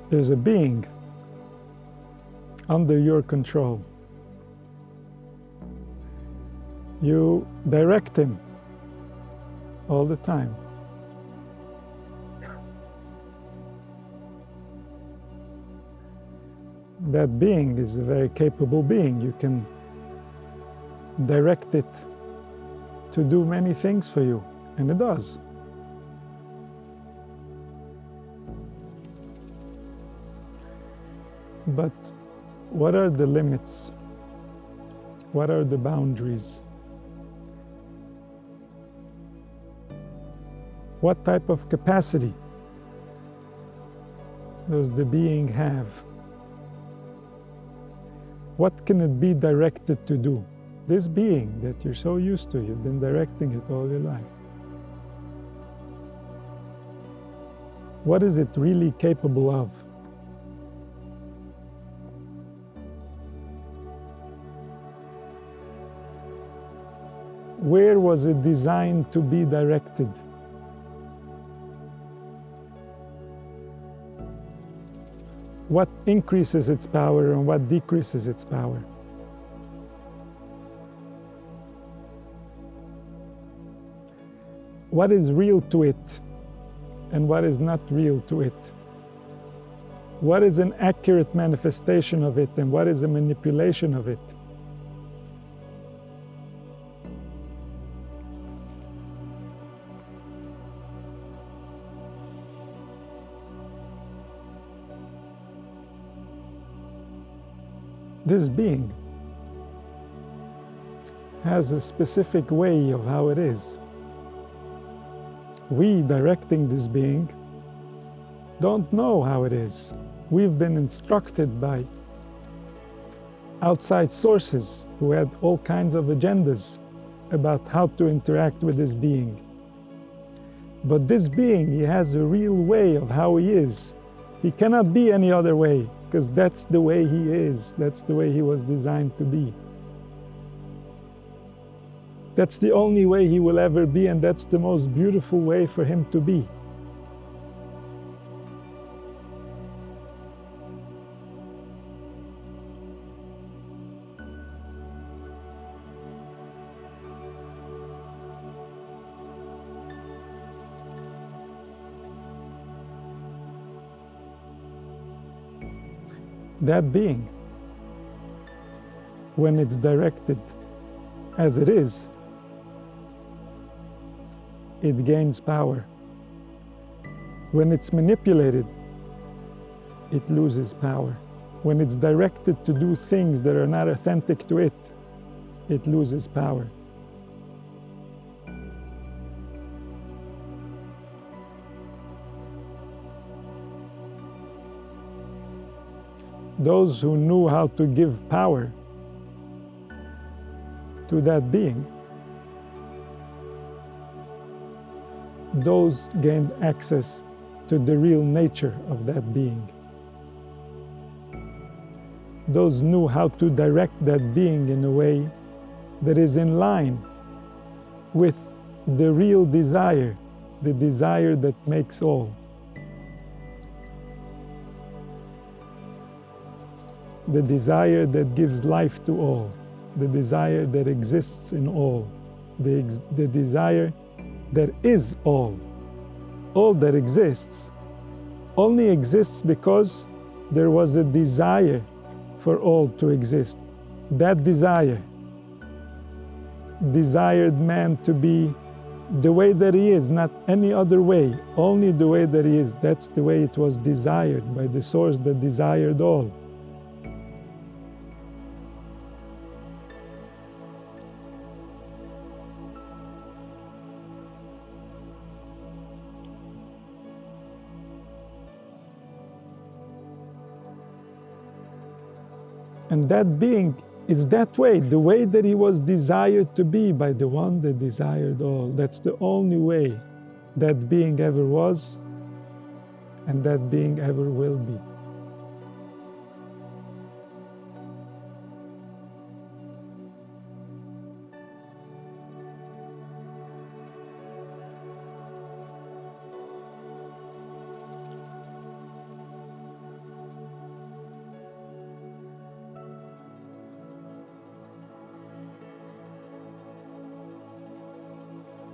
There's a being under your control. You direct him all the time. That being is a very capable being. You can direct it to do many things for you, and it does. But what are the limits? What are the boundaries? What type of capacity does the being have? What can it be directed to do? This being that you're so used to, you've been directing it all your life. What is it really capable of? Where was it designed to be directed? What increases its power and what decreases its power? What is real to it and what is not real to it? What is an accurate manifestation of it and what is a manipulation of it? This being has a specific way of how it is. We, directing this being, don't know how it is. We've been instructed by outside sources who had all kinds of agendas about how to interact with this being. But this being, he has a real way of how he is. He cannot be any other way, because that's the way he is. That's the way he was designed to be. That's the only way he will ever be, and that's the most beautiful way for him to be. That being, when it's directed as it is, it gains power. When it's manipulated, it loses power. When it's directed to do things that are not authentic to it, it loses power. Those who knew how to give power to that being, those gained access to the real nature of that being. Those knew how to direct that being in a way that is in line with the real desire, the desire that makes all. The desire that gives life to all, the desire that exists in all, the desire that is all. All that exists only exists because there was a desire for all to exist. That desire desired man to be the way that he is, not any other way, only the way that he is. That's the way it was desired by the source that desired all. And that being is that way, the way that he was desired to be by the one that desired all. That's the only way that being ever was, and that being ever will be.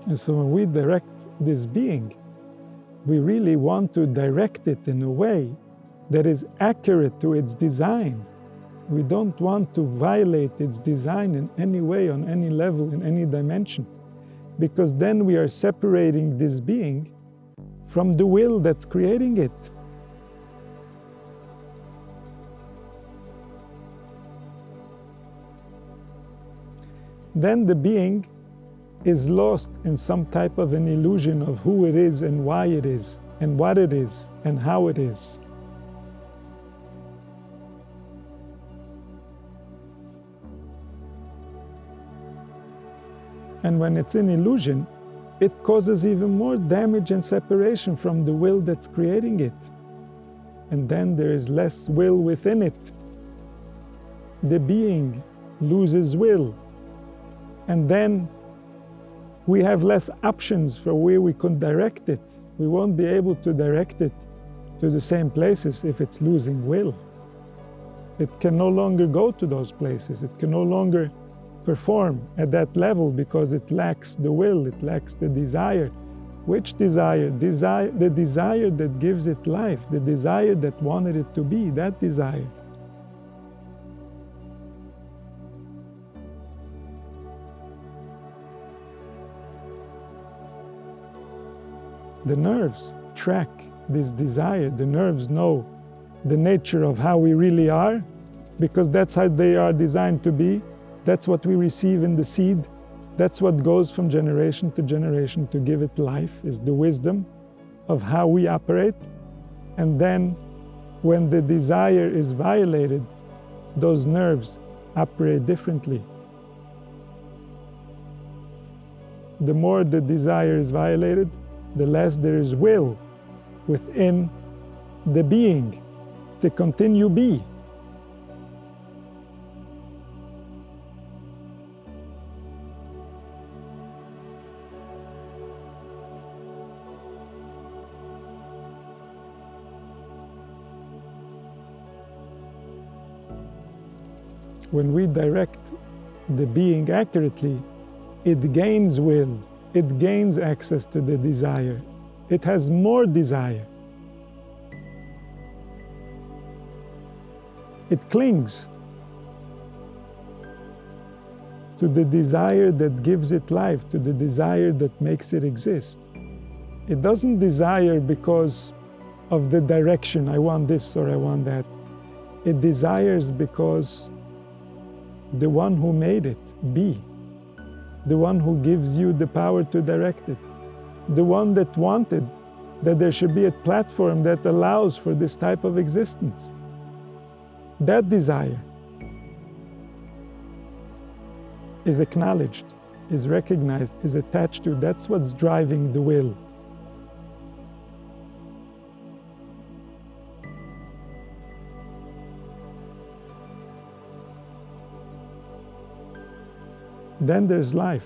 And so when we direct this being, we really want to direct it in a way that is accurate to its design. We don't want to violate its design in any way, on any level, in any dimension, because then we are separating this being from the will that's creating it. Then the being is lost in some type of an illusion of who it is and why it is and what it is and how it is. And when it's in illusion, it causes even more damage and separation from the will that's creating it. And then there is less will within it. The being loses will. And then we have less options for where we can direct it. We won't be able to direct it to the same places if it's losing will. It can no longer go to those places. It can no longer perform at that level because it lacks the will, it lacks the desire. Which desire? The desire that gives it life, the desire that wanted it to be, that desire. The nerves track this desire. The nerves know the nature of how we really are, because that's how they are designed to be. That's what we receive in the seed. That's what goes from generation to generation to give it life, is the wisdom of how we operate. And then when the desire is violated, those nerves operate differently. The more the desire is violated, the less there is will within the being to continue be. When we direct the being accurately, it gains will, it gains access to the desire, it has more desire. It clings to the desire that gives it life, to the desire that makes it exist. It doesn't desire because of the direction, I want this or I want that. It desires because the one who made it be, the one who gives you the power to direct it, the one that wanted that there should be a platform that allows for this type of existence. That desire is acknowledged, is recognized, is attached to. That's what's driving the will. Then there's life.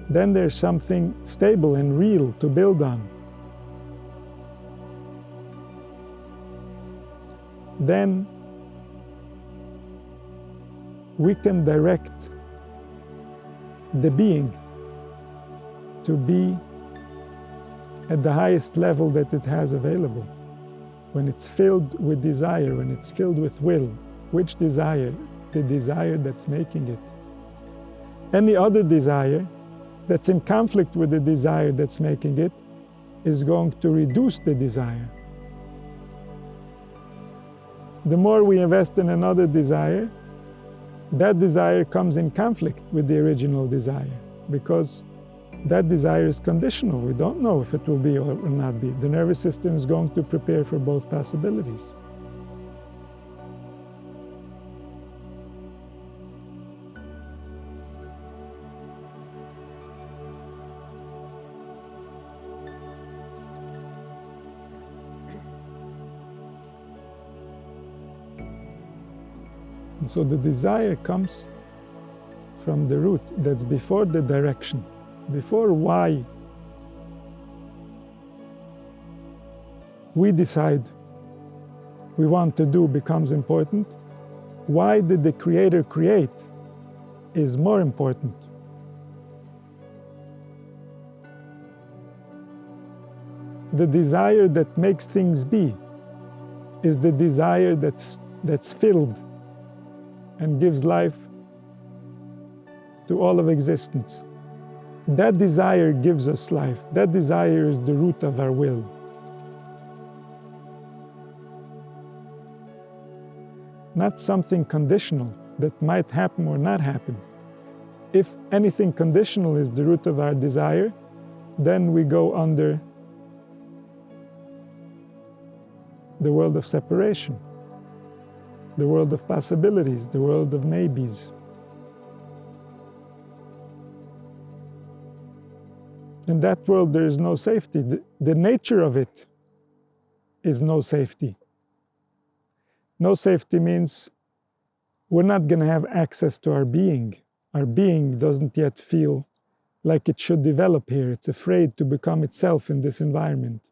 Then there's something stable and real to build on. Then we can direct the being to be at the highest level that it has available. When it's filled with desire, when it's filled with will. Which desire? The desire that's making it. Any other desire that's in conflict with the desire that's making it is going to reduce the desire. The more we invest in another desire, that desire comes in conflict with the original desire, because that desire is conditional. We don't know if it will be or not be. The nervous system is going to prepare for both possibilities. And so the desire comes from the root that's before the direction, before why we decide we want to do becomes important. Why did the Creator create? is more important. The desire that makes things be is the desire that's filled and gives life to all of existence. That desire gives us life. That desire is the root of our will. Not something conditional that might happen or not happen. If anything conditional is the root of our desire, then we go under the world of separation, the world of possibilities, the world of maybes. In that world, there is no safety. The nature of it is no safety. No safety means we're not going to have access to our being. Our being doesn't yet feel like it should develop here. It's afraid to become itself in this environment.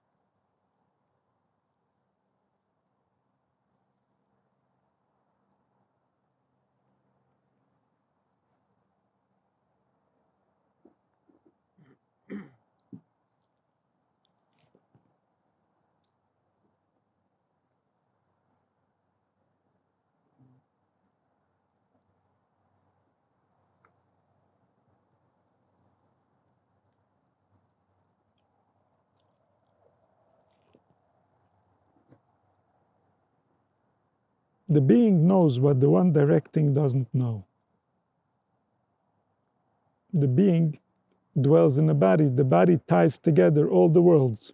The being knows what the one directing doesn't know. The being dwells in a body. The body ties together all the worlds.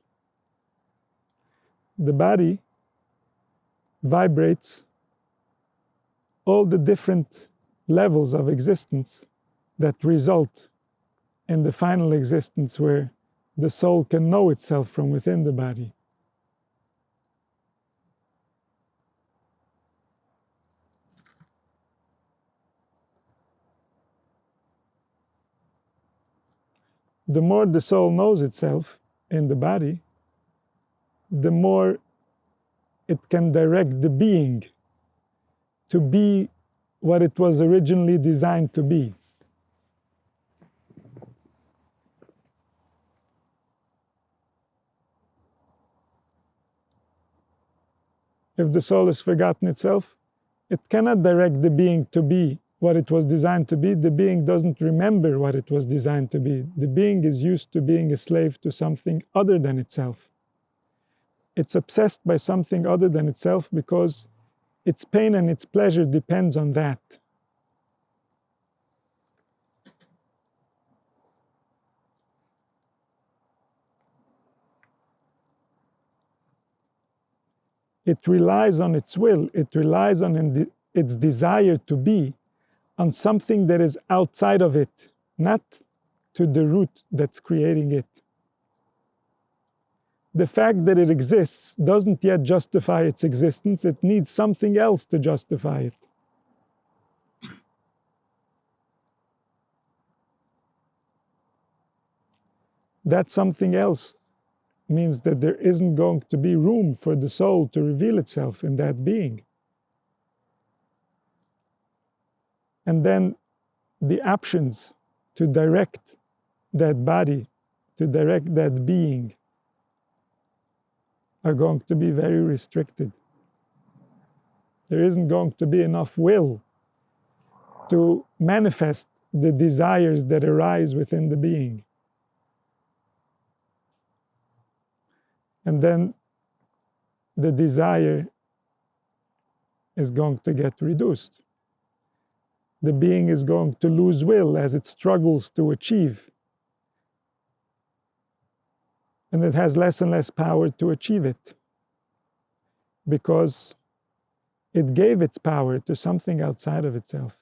The body vibrates all the different levels of existence that result in the final existence where the soul can know itself from within the body. The more the soul knows itself in the body, the more it can direct the being to be what it was originally designed to be. If the soul has forgotten itself, it cannot direct the being to be what it was designed to be. The being doesn't remember what it was designed to be. The being is used to being a slave to something other than itself. It's obsessed by something other than itself because its pain and its pleasure depends on that. It relies on its will, it relies on its desire to be, on something that is outside of it, not to the root that's creating it. The fact that it exists doesn't yet justify its existence. It needs something else to justify it. That something else means that there isn't going to be room for the soul to reveal itself in that being. And then the options to direct that body, to direct that being, are going to be very restricted. There isn't going to be enough will to manifest the desires that arise within the being. And then the desire is going to get reduced. The being is going to lose will as it struggles to achieve. And it has less and less power to achieve it, because it gave its power to something outside of itself.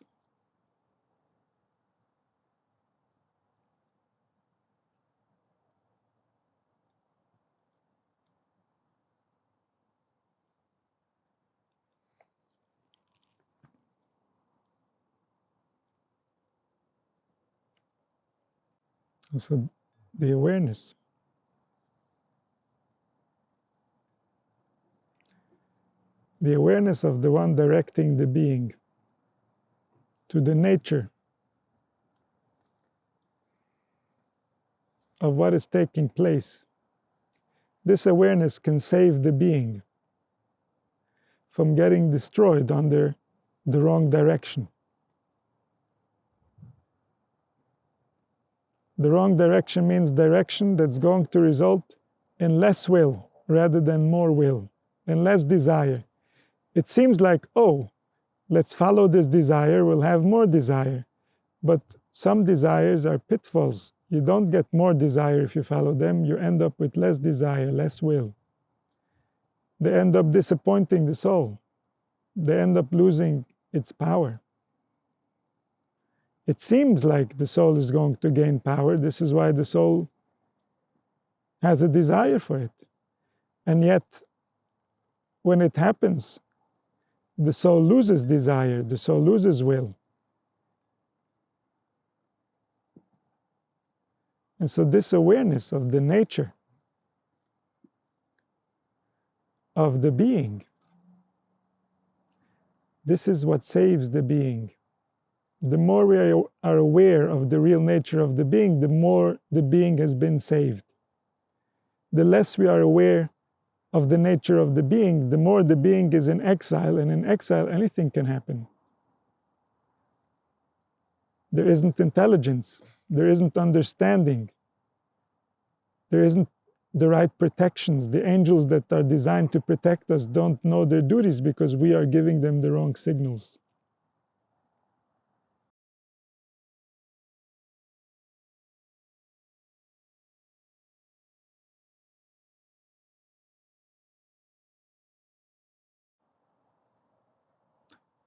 So the awareness. The awareness of the one directing the being to the nature of what is taking place. This awareness can save the being from getting destroyed under the wrong direction. The wrong direction means direction that's going to result in less will rather than more will, and less desire. It seems like, oh, let's follow this desire, we'll have more desire. But some desires are pitfalls. You don't get more desire if you follow them, you end up with less desire, less will. They end up disappointing the soul. They end up losing its power. It seems like the soul is going to gain power. This is why the soul has a desire for it. And yet, when it happens, the soul loses desire, the soul loses will. And so this awareness of the nature of the being, this is what saves the being. The more we are aware of the real nature of the being, the more the being has been saved. The less we are aware of the nature of the being, the more the being is in exile, and in exile anything can happen. There isn't intelligence, there isn't understanding, there isn't the right protections. The angels that are designed to protect us don't know their duties because we are giving them the wrong signals.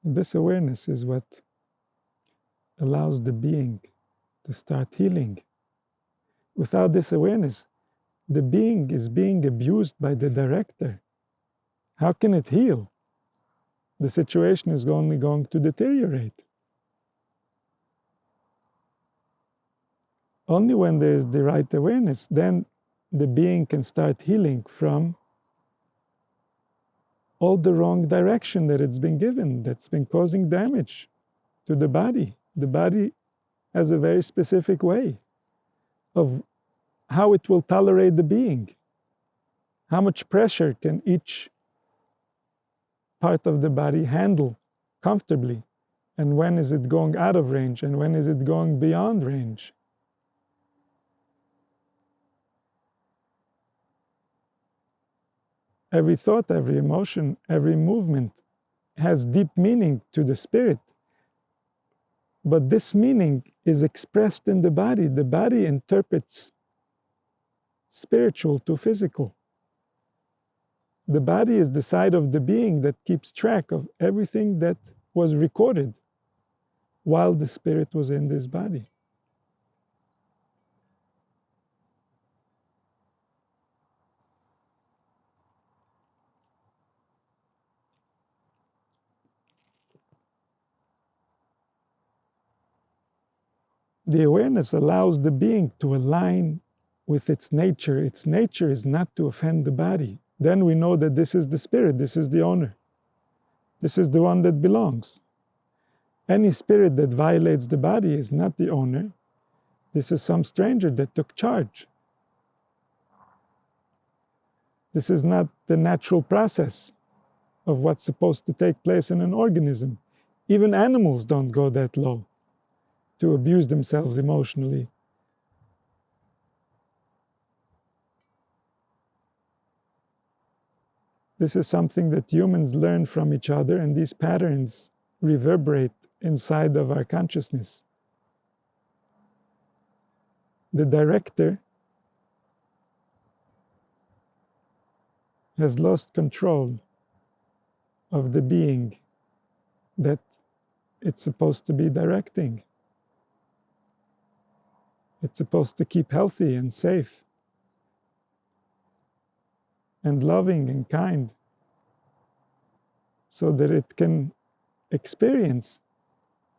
This awareness is what allows the being to start healing. Without this awareness, the being is being abused by the director. How can it heal? The situation is only going to deteriorate. Only when there is the right awareness, then the being can start healing from all the wrong direction that it's been given, that's been causing damage to the body. The body has a very specific way of how it will tolerate the being. How much pressure can each part of the body handle comfortably? And when is it going out of range? And when is it going beyond range? Every thought, every emotion, every movement has deep meaning to the spirit. But this meaning is expressed in the body. The body interprets spiritual to physical. The body is the side of the being that keeps track of everything that was recorded while the spirit was in this body. The awareness allows the being to align with its nature. Its nature is not to offend the body. Then we know that this is the spirit, this is the owner. This is the one that belongs. Any spirit that violates the body is not the owner. This is some stranger that took charge. This is not the natural process of what's supposed to take place in an organism. Even animals don't go that low to abuse themselves emotionally. This is something that humans learn from each other, and these patterns reverberate inside of our consciousness. The director has lost control of the being that it's supposed to be directing. It's supposed to keep healthy and safe and loving and kind so that it can experience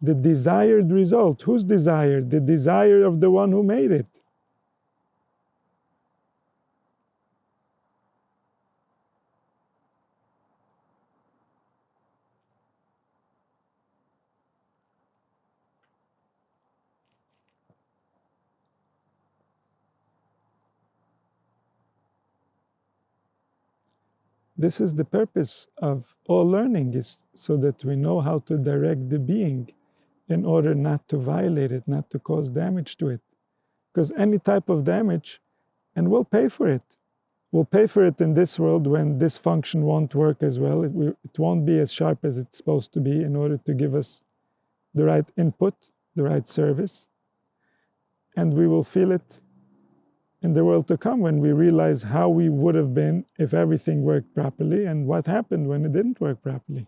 the desired result. Whose desire? The desire of the one who made it. This is the purpose of all learning, is so that we know how to direct the being in order not to violate it, not to cause damage to it. Because any type of damage, and we'll pay for it. We'll pay for it in this world when this function won't work as well. It won't be as sharp as it's supposed to be in order to give us the right input, the right service. And we will feel it in the world to come when we realize how we would have been if everything worked properly and what happened when it didn't work properly.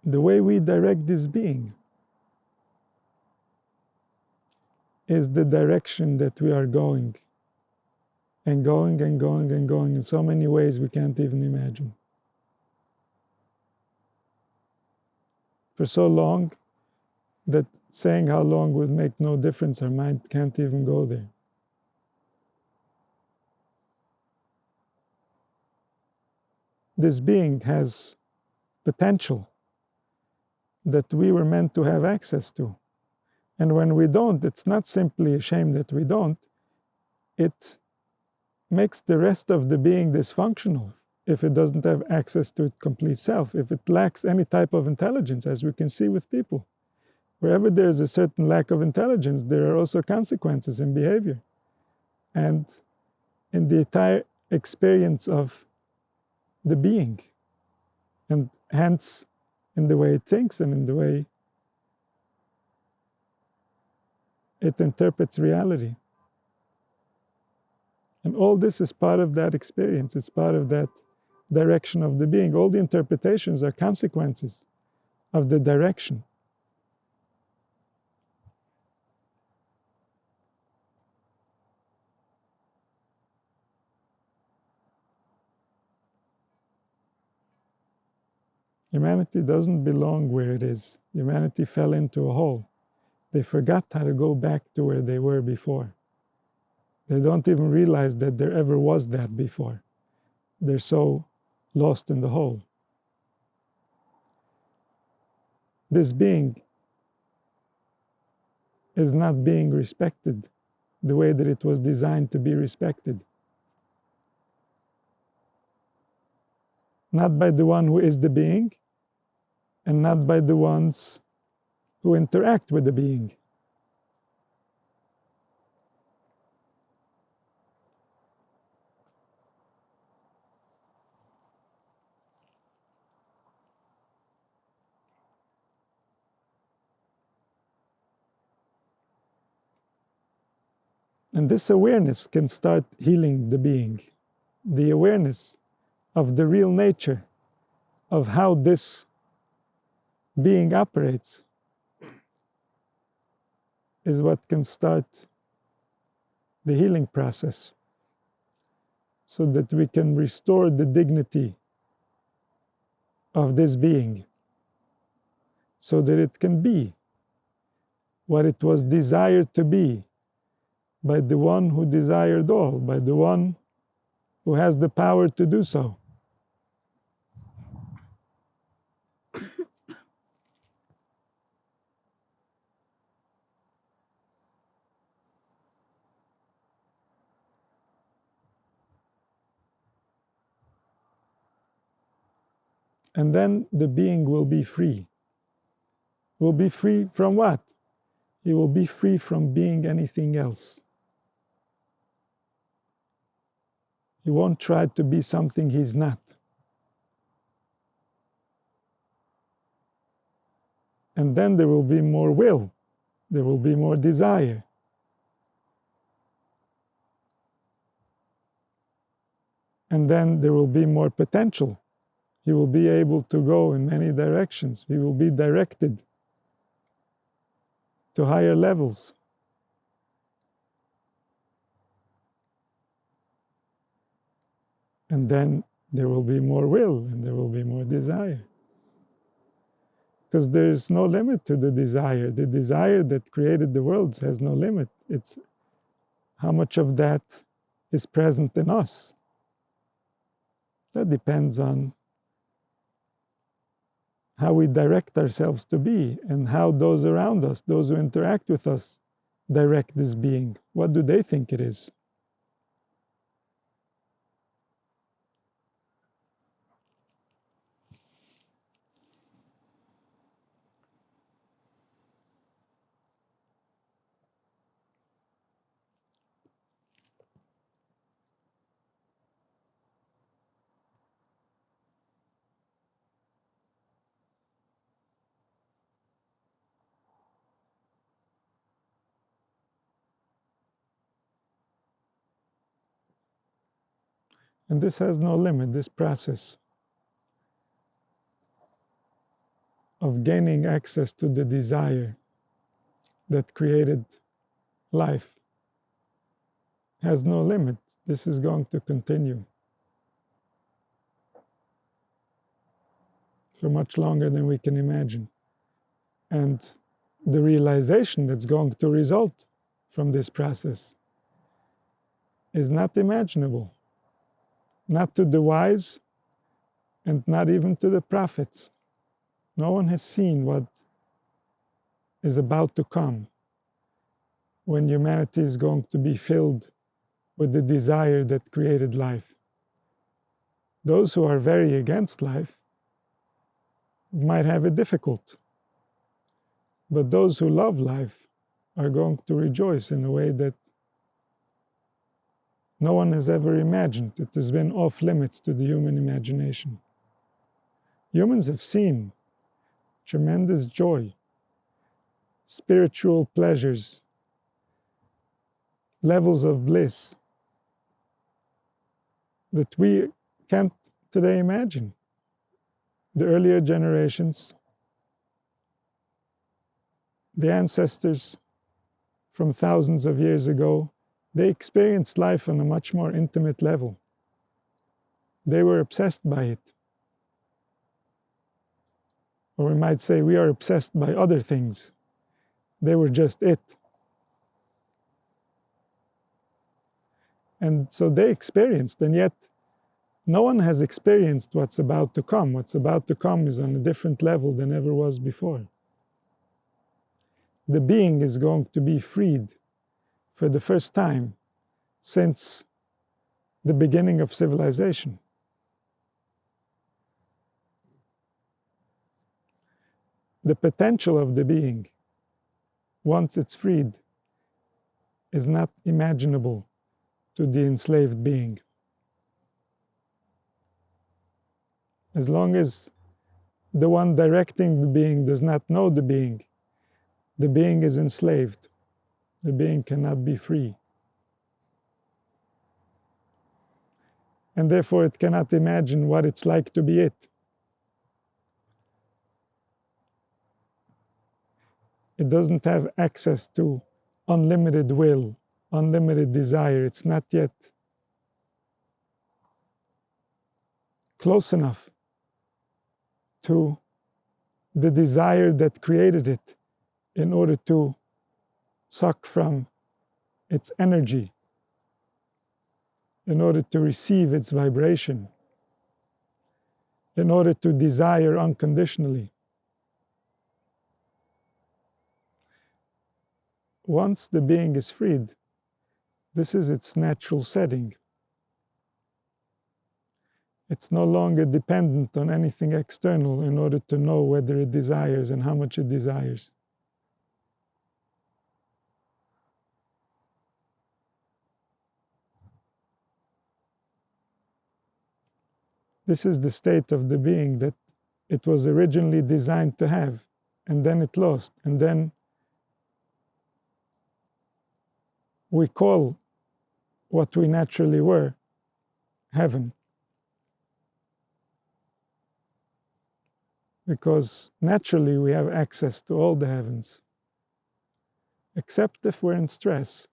The way we direct this being is the direction that we are going, and going and going and going in so many ways we can't even imagine. For so long that saying how long would make no difference, our mind can't even go there. This being has potential that we were meant to have access to. And when we don't, it's not simply a shame that we don't, it makes the rest of the being dysfunctional if it doesn't have access to its complete self, if it lacks any type of intelligence, as we can see with people. Wherever there's a certain lack of intelligence, there are also consequences in behavior. And in the entire experience of the being, and hence in the way it thinks and in the way it interprets reality. And all this is part of that experience. It's part of that direction of the being. All the interpretations are consequences of the direction. Humanity doesn't belong where it is. Humanity fell into a hole. They forgot how to go back to where they were before. They don't even realize that there ever was that before. They're so lost in the hole. This being is not being respected the way that it was designed to be respected. Not by the one who is the being, and not by the ones who interact with the being. And this awareness can start healing the being. The awareness of the real nature of how this being operates is what can start the healing process, so that we can restore the dignity of this being, so that it can be what it was desired to be by the one who desired all, by the one who has the power to do so. And then the being will be free. Will be free from what? He will be free from being anything else. He won't try to be something he's not. And then there will be more will. There will be more desire. And then there will be more potential. He will be able to go in many directions. He will be directed to higher levels. And then there will be more will and there will be more desire. Because there's no limit to the desire. The desire that created the worlds has no limit. It's how much of that is present in us. That depends on how we direct ourselves to be, and how those around us, those who interact with us, direct this being. What do they think it is? And this has no limit, this process of gaining access to the desire that created life has no limit. This is going to continue for much longer than we can imagine. And the realization that's going to result from this process is not imaginable. Not to the wise, and not even to the prophets. No one has seen what is about to come when humanity is going to be filled with the desire that created life. Those who are very against life might have it difficult, but those who love life are going to rejoice in a way that no one has ever imagined. It has been off limits to the human imagination. Humans have seen tremendous joy, spiritual pleasures, levels of bliss that we can't today imagine. The earlier generations, the ancestors from thousands of years ago, they experienced life on a much more intimate level. They were obsessed by it. Or we might say we are obsessed by other things. They were just it. And so they experienced, and yet no one has experienced what's about to come. What's about to come is on a different level than ever was before. The being is going to be freed for the first time since the beginning of civilization. The potential of the being, once it's freed, is not imaginable to the enslaved being. As long as the one directing the being does not know the being is enslaved. The being cannot be free. And therefore it cannot imagine what it's like to be it. It doesn't have access to unlimited will, unlimited desire. It's not yet close enough to the desire that created it in order to suck from its energy, in order to receive its vibration, in order to desire unconditionally. Once the being is freed, this is its natural setting. It's no longer dependent on anything external in order to know whether it desires and how much it desires. This is the state of the being that it was originally designed to have, and then it lost, and then we call what we naturally were heaven. Because naturally we have access to all the heavens, except if we're in stress.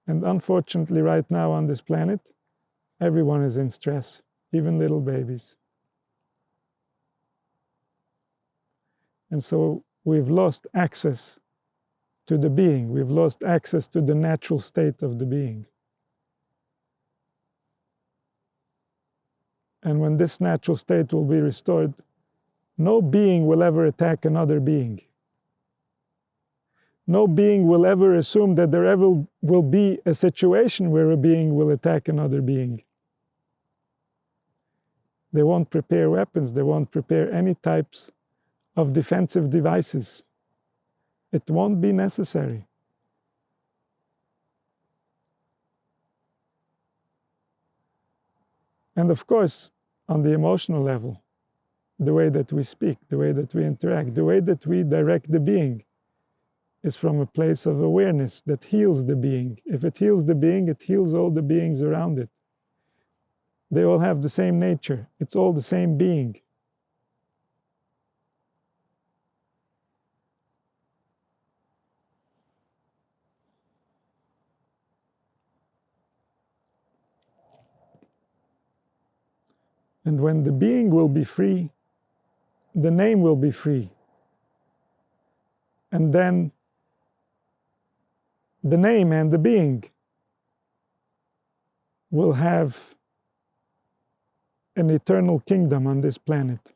And unfortunately right now on this planet, everyone is in stress, even little babies. And so we've lost access to the being. We've lost access to the natural state of the being. And when this natural state will be restored, no being will ever attack another being. No being will ever assume that there ever will be a situation where a being will attack another being. They won't prepare weapons, they won't prepare any types of defensive devices. It won't be necessary. And of course, on the emotional level, the way that we speak, the way that we interact, the way that we direct the being is from a place of awareness that heals the being. If it heals the being, it heals all the beings around it. They all have the same nature. It's all the same being. And when the being will be free, the name will be free. And then the name and the being will have an eternal kingdom on this planet.